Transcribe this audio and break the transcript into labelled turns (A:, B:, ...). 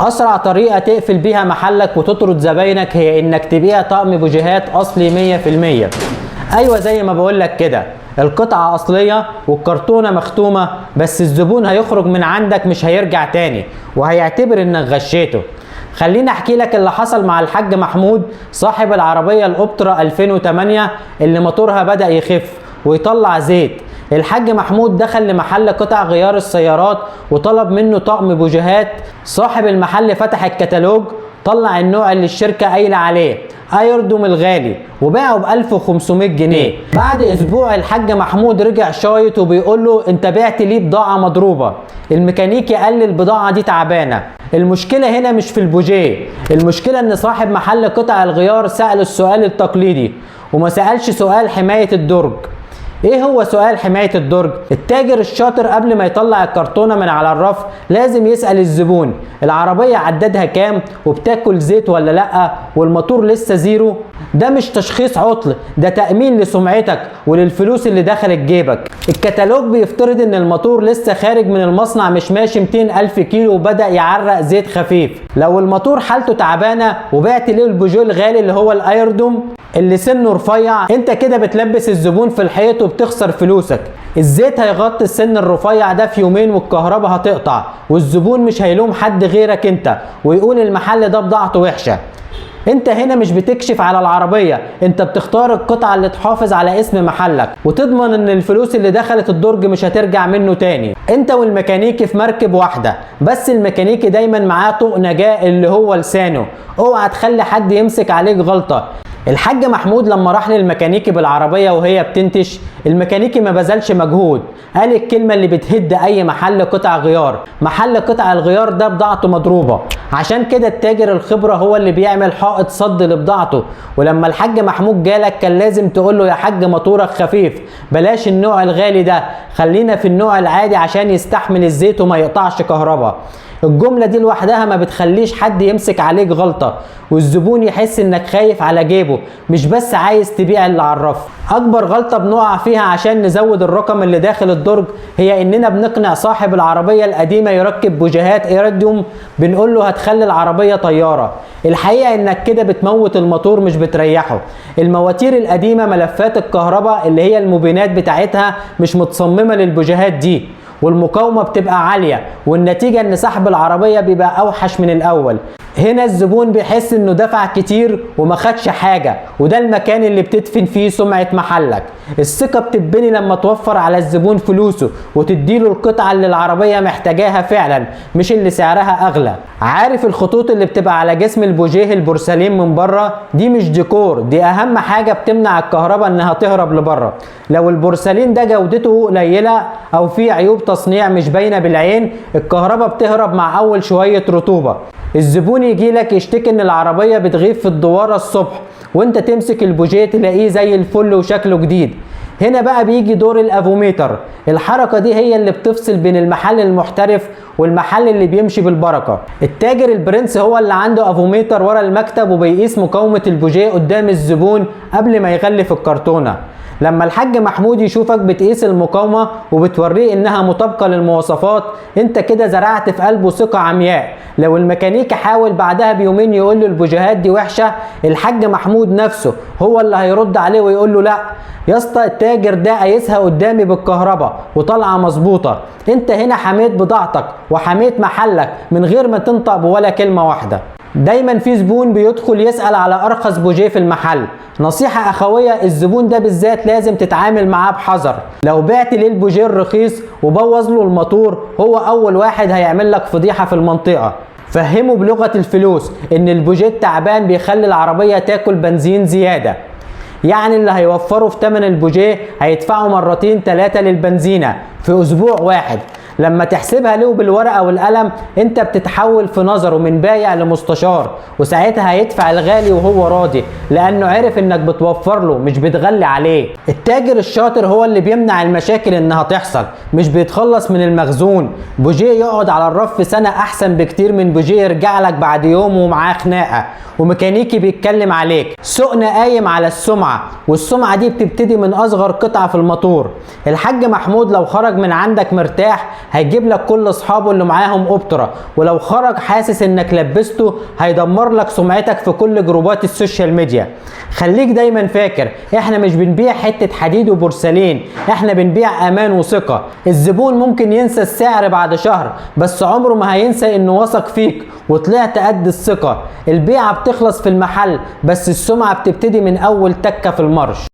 A: اسرع طريقة تقفل بيها محلك وتطرد زباينك هي انك تبيع طقم بوجيهات اصلي 100%. ايوه زي ما بقولك كده، القطعة اصلية والكرتونة مختومة، بس الزبون هيخرج من عندك مش هيرجع تاني وهيعتبر انك غشيته. خليني احكي لك اللي حصل مع الحاج محمود صاحب العربية الاوبترا 2008 اللي موتورها بدأ يخف ويطلع زيت. الحاج محمود دخل لمحل قطع غيار السيارات وطلب منه طقم بوجيهات. صاحب المحل فتح الكتالوج، طلع النوع اللي الشركة قايلة عليه، ايردوم الغالي، وباعه ب 1500 جنيه. بعد اسبوع الحاج محمود رجع شايط وبيقول له انت بعت ليه بضاعة مضروبة. الميكانيكي قال لي البضاعة دي تعبانة. المشكلة هنا مش في البوجيه، المشكلة ان صاحب محل قطع الغيار سأل السؤال التقليدي وما سألش سؤال حماية الدرج. ايه هو سؤال حماية الدرج؟ التاجر الشاطر قبل ما يطلع الكرتونة من على الرف لازم يسأل الزبون العربية عدادها كام وبتاكل زيت ولا لأ والموتور لسه زيرو. ده مش تشخيص عطل، ده تأمين لسمعتك وللفلوس اللي دخلت جيبك. الكتالوج بيفترض ان الموتور لسه خارج من المصنع مش ماشي 200,000 كيلو وبدأ يعرق زيت خفيف. لو الموتور حالته تعبانة وبعت ليه البوجيه الغالي اللي هو الايردوم اللي سنه رفيع، انت كده بتلبس الزبون في الحيط وبتخسر فلوسك. الزيت هيغطي السن الرفيع ده في يومين والكهرباء هتقطع والزبون مش هيلوم حد غيرك انت ويقول المحل ده بضاعته وحشة. انت هنا مش بتكشف على العربية، انت بتختار القطعة اللي تحافظ على اسم محلك وتضمن ان الفلوس اللي دخلت الدرج مش هترجع منه تاني. انت والميكانيكي في مركب واحدة، بس الميكانيكي دايما معاه طوق نجاة اللي هو لسانه، اوعى تخلي حد يمسك عليك غلطة. الحاج محمود لما راح للميكانيكي بالعربية وهي بتنتش، الميكانيكي ما بذلش مجهود، قال الكلمة اللي بتهد اي محل قطع غيار، محل قطع الغيار ده بضاعته مضروبة. عشان كده التاجر الخبرة هو اللي بيعمل حائط صد لبضاعته. ولما الحاج محمود جالك كان لازم تقول له يا حاج موتورك خفيف، بلاش النوع الغالي ده، خلينا في النوع العادي عشان يستحمل الزيت وما يقطعش كهرباء. الجملة دي لوحدها ما بتخليش حد يمسك عليك غلطة والزبون يحس انك خايف على جيبه مش بس عايز تبيع اللي على الرف. اكبر غلطة بنقع فيها عشان نزود الرقم اللي داخل الدرج هي اننا بنقنع صاحب العربية القديمة يركب بوجيهات ايراديوم، بنقول له هتخلي العربية طيارة. الحقيقة انك كده بتموت الموتور مش بتريحه. المواتير القديمة ملفات الكهرباء اللي هي الموبينات بتاعتها مش متصممة للبوجيهات دي، والمقاومة بتبقى عالية والنتيجة ان سحب العربية بيبقى اوحش من الاول. هنا الزبون بيحس انه دفع كتير وما خدش حاجة، وده المكان اللي بتدفن فيه سمعة محلك. الثقة بتتبني لما توفر على الزبون فلوسه وتديله القطعة اللي العربية محتاجاها فعلا مش اللي سعرها اغلى. عارف الخطوط اللي بتبقى على جسم البوجيه البورسلين من بره دي مش ديكور، دي اهم حاجة بتمنع الكهرباء انها تهرب لبره. لو البورسلين ده جودته قليلة او فيه عيوب تصنيع مش باينة بالعين، الكهرباء بتهرب مع اول شوية رطوبة. الزبون يجي لك يشتكي ان العربية بتغيب في الدوارة الصبح وانت تمسك البوجيه تلاقيه زي الفل وشكله جديد. هنا بقى بيجي دور الافوميتر. الحركة دي هي اللي بتفصل بين المحل المحترف والمحل اللي بيمشي بالبركة. التاجر البرنس هو اللي عنده افوميتر ورا المكتب وبيقيس مقاومة البوجيه قدام الزبون قبل ما يغلف الكرتونة. لما الحاج محمود يشوفك بتقيس المقاومة وبتوريه انها مطابقة للمواصفات، انت كده زرعت في قلبه ثقة عمياء. لو الميكانيكي حاول بعدها بيومين يقول له البوجيهات دي وحشة، الحاج محمود نفسه هو اللي هيرد عليه ويقول له لا يا اسطى التاجر ده قايسها قدامي بالكهرباء وطالعة مظبوطة. انت هنا حميت بضاعتك وحميت محلك من غير ما تنطق بولا كلمة واحدة. دايما في زبون بيدخل يسأل على ارخص بوجيه في المحل. نصيحة اخوية، الزبون ده بالذات لازم تتعامل معاه بحذر. لو بعت ليه البوجيه الرخيص وبوظ له الموتور، هو اول واحد هيعمل لك فضيحة في المنطقة. فهمه بلغة الفلوس ان البوجيه التعبان بيخلي العربية تاكل بنزين زيادة، يعني اللي هيوفره في تمن البوجيه هيدفعوا مرتين 3 للبنزينة في اسبوع واحد. لما تحسبها له بالورقة والقلم انت بتتحول في نظره من بايع لمستشار، وساعتها هيدفع الغالي وهو راضي لانه عرف انك بتوفر له مش بتغلي عليه. التاجر الشاطر هو اللي بيمنع المشاكل انها تحصل مش بيتخلص من المخزون. بوجيه يقعد على الرف سنة احسن بكتير من بوجيه يرجع لك بعد يوم ومعاه خناقة وميكانيكي بيتكلم عليك. سوقنا قايم على السمعة، والسمعة دي بتبتدي من اصغر قطعة في الموتور. الحاج محمود لو خرج من عندك مرتاح هيجيب لك كل اصحابه اللي معاهم اوبترا، ولو خرج حاسس انك لبسته هيدمر لك سمعتك في كل جروبات السوشيال ميديا. خليك دايما فاكر احنا مش بنبيع حتة حديد وبورسلين، احنا بنبيع امان وثقة. الزبون ممكن ينسى السعر بعد شهر، بس عمره ما هينسى انه وثق فيك وطلعت قد الثقة. البيعة بتخلص في المحل، بس السمعة بتبتدي من اول تكة في المرش.